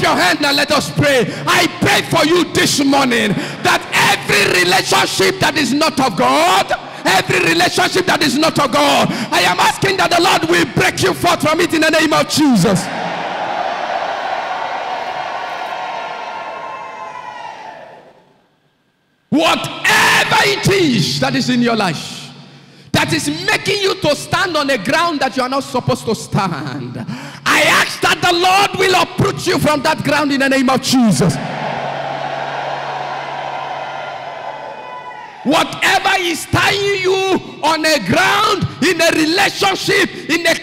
your hand and let us pray. I pray for you this morning that every relationship that is not of God, every relationship that is not of God, I am asking that the Lord will break you forth from it in the name of Jesus. Whatever it is that is in your life that is making you to stand on a ground that you are not supposed to stand, I ask that the Lord will uproot you from that ground in the name of Jesus. Whatever is tying you on a ground, in a relationship, in a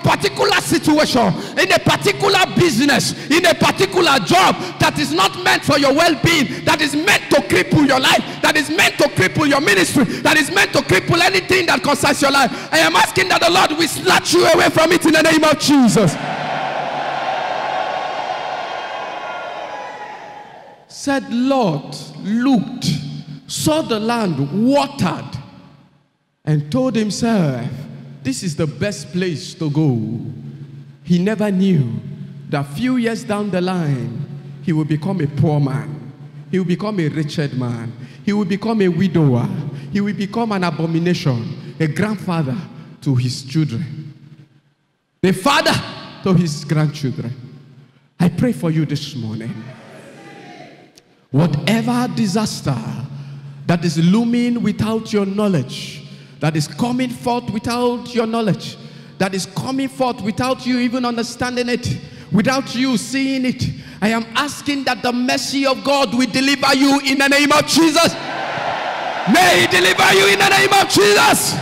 particular situation, in a particular business, in a particular job that is not meant for your well-being, that is meant to cripple your life, that is meant to cripple your ministry, that is meant to cripple anything that concerns your life, I am asking that the Lord will snatch you away from it in the name of Jesus. Said Lord looked, saw the land, watered, and told himself, this is the best place to go. He never knew that a few years down the line, he will become a poor man. He will become a wretched man. He will become a widower. He will become an abomination, a grandfather to his children, a father to his grandchildren. I pray for you this morning. Whatever disaster that is looming without your knowledge, that is coming forth without your knowledge, that is coming forth without you even understanding it, without you seeing it, I am asking that the mercy of God will deliver you in the name of Jesus. May He deliver you in the name of Jesus.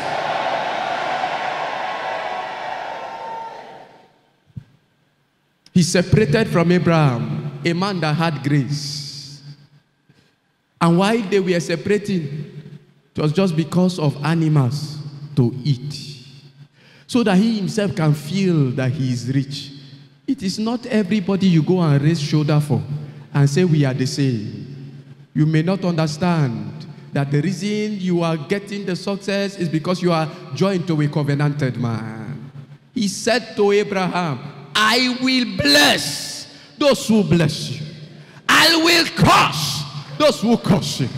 He separated from Abraham, a man that had grace. And while they were separating, it was just because of animals to eat, so that he himself can feel that he is rich. It is not everybody you go and raise shoulder for and say we are the same. You may not understand that the reason you are getting the success is because you are joined to a covenanted man. He said to Abraham, I will bless those who bless you. I will curse those who curse you.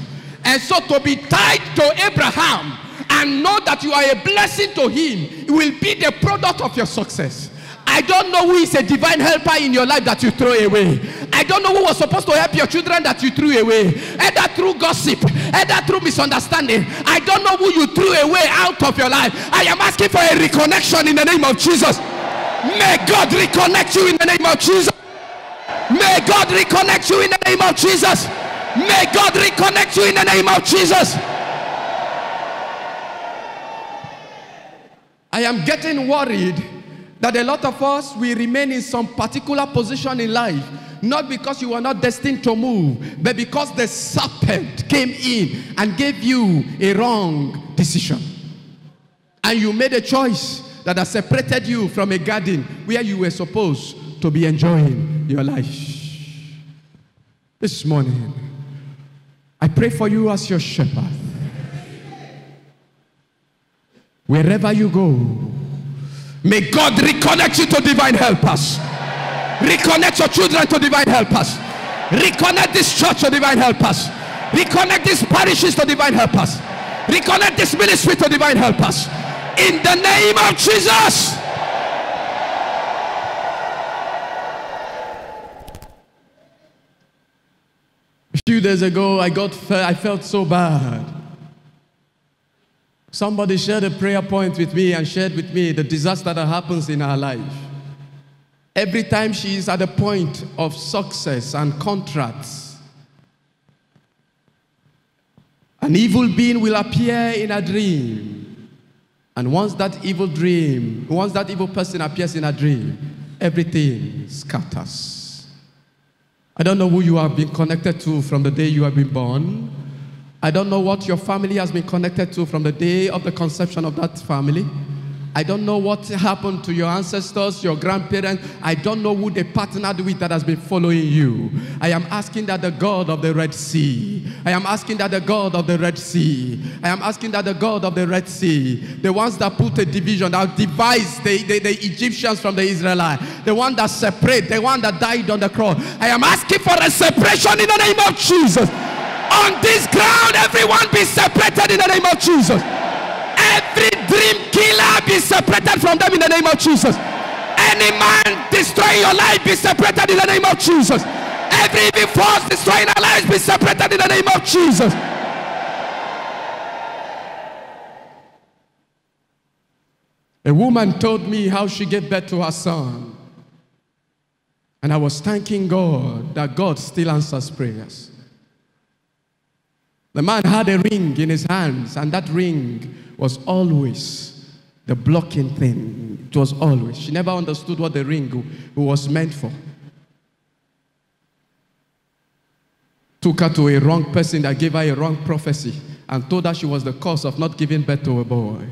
And so to be tied to Abraham and know that you are a blessing to him, it will be the product of your success. I don't know who is a divine helper in your life that you throw away. I don't know who was supposed to help your children that you threw away, either through gossip, either through misunderstanding. I don't know who you threw away out of your life. I am asking for a reconnection in the name of Jesus. May God reconnect you in the name of Jesus. May God reconnect you in the name of Jesus. May God reconnect you in the name of Jesus. I am getting worried that a lot of us will remain in some particular position in life, not because you are not destined to move, but because the serpent came in and gave you a wrong decision. And you made a choice that has separated you from a garden where you were supposed to be enjoying your life. This morning, I pray for you as your shepherd. Wherever you go, may God reconnect you to divine helpers. Reconnect your children to divine helpers. Reconnect this church to divine helpers. Reconnect these parishes to divine helpers. Reconnect this ministry to divine helpers. In the name of Jesus. A few days ago, I felt so bad. Somebody shared a prayer point with me and shared with me the disaster that happens in her life. Every time she is at a point of success and contracts, an evil being will appear in a dream. And once that evil person appears in a dream, everything scatters. I don't know who you have been connected to from the day you have been born. I don't know what your family has been connected to from the day of the conception of that family. I don't know what happened to your ancestors, your grandparents. I don't know who they partnered with that has been following you. I am asking that the God of the Red Sea, I am asking that the God of the Red Sea, I am asking that the God of the Red Sea, the ones that put a division, that divides the Egyptians from the Israelites, the one that separate, the one that died on the cross. I am asking for a separation in the name of Jesus. On this ground, everyone be separated in the name of Jesus. Every dream killer be separated from them in the name of Jesus. Any man destroying your life be separated in the name of Jesus. Every evil force destroying our lives be separated in the name of Jesus. A woman told me how she gave birth to her son. And I was thanking God that God still answers prayers. The man had a ring in his hands, and that ring was always the blocking thing. It was always. She never understood what the ring was meant for. Took her to a wrong person that gave her a wrong prophecy and told her she was the cause of not giving birth to a boy.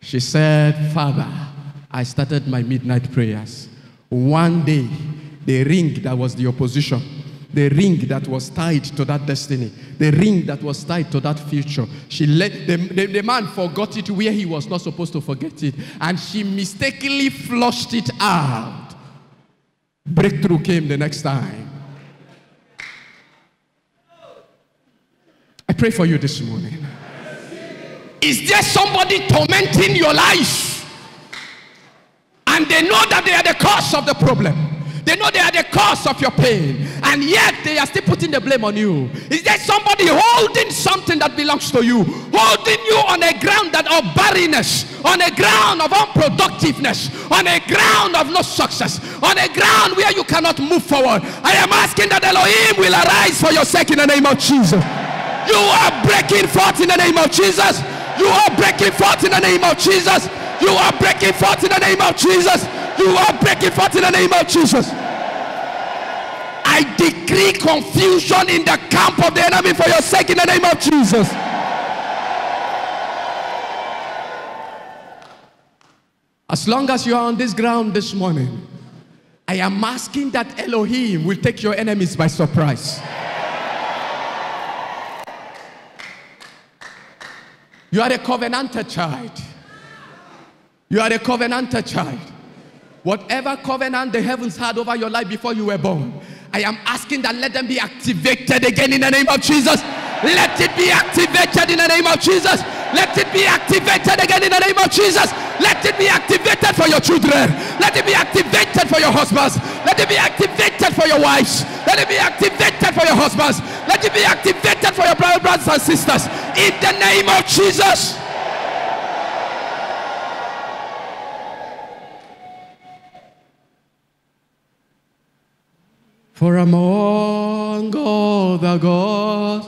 She said, Father, I started my midnight prayers. One day, the ring that was the opposition, the ring that was tied to that destiny, the ring that was tied to that future, she let the man forgot it where he was not supposed to forget it, and she mistakenly flushed it out. Breakthrough came the next time. I pray for you this morning. Is there somebody tormenting your life, and they know that they are the cause of the problem? They know they are the cause of your pain, and yet they are still putting the blame on you. Is there somebody holding something that belongs to you, holding you on a ground that of barrenness, on a ground of unproductiveness, on a ground of no success, on a ground where you cannot move forward? I am asking that Elohim will arise for your sake in the name of Jesus. You are breaking forth in the name of Jesus. You are breaking forth in the name of Jesus. You are breaking forth in the name of Jesus. You are breaking forth in the name of Jesus. I decree confusion in the camp of the enemy for your sake in the name of Jesus. As long as you are on this ground this morning, I am asking that Elohim will take your enemies by surprise. You are a covenanted child. You are a covenanted child. Whatever covenant the heavens had over your life before you were born, I am asking that let them be activated again in the name of Jesus. Let it be activated in the name of Jesus. Let it be activated again in the name of Jesus. Let it be activated for your children. Let it be activated for your husbands. Let it be activated for your wives. Let it be activated for your husbands. Let it be activated for your brothers and sisters. In the name of Jesus. For among all the gods,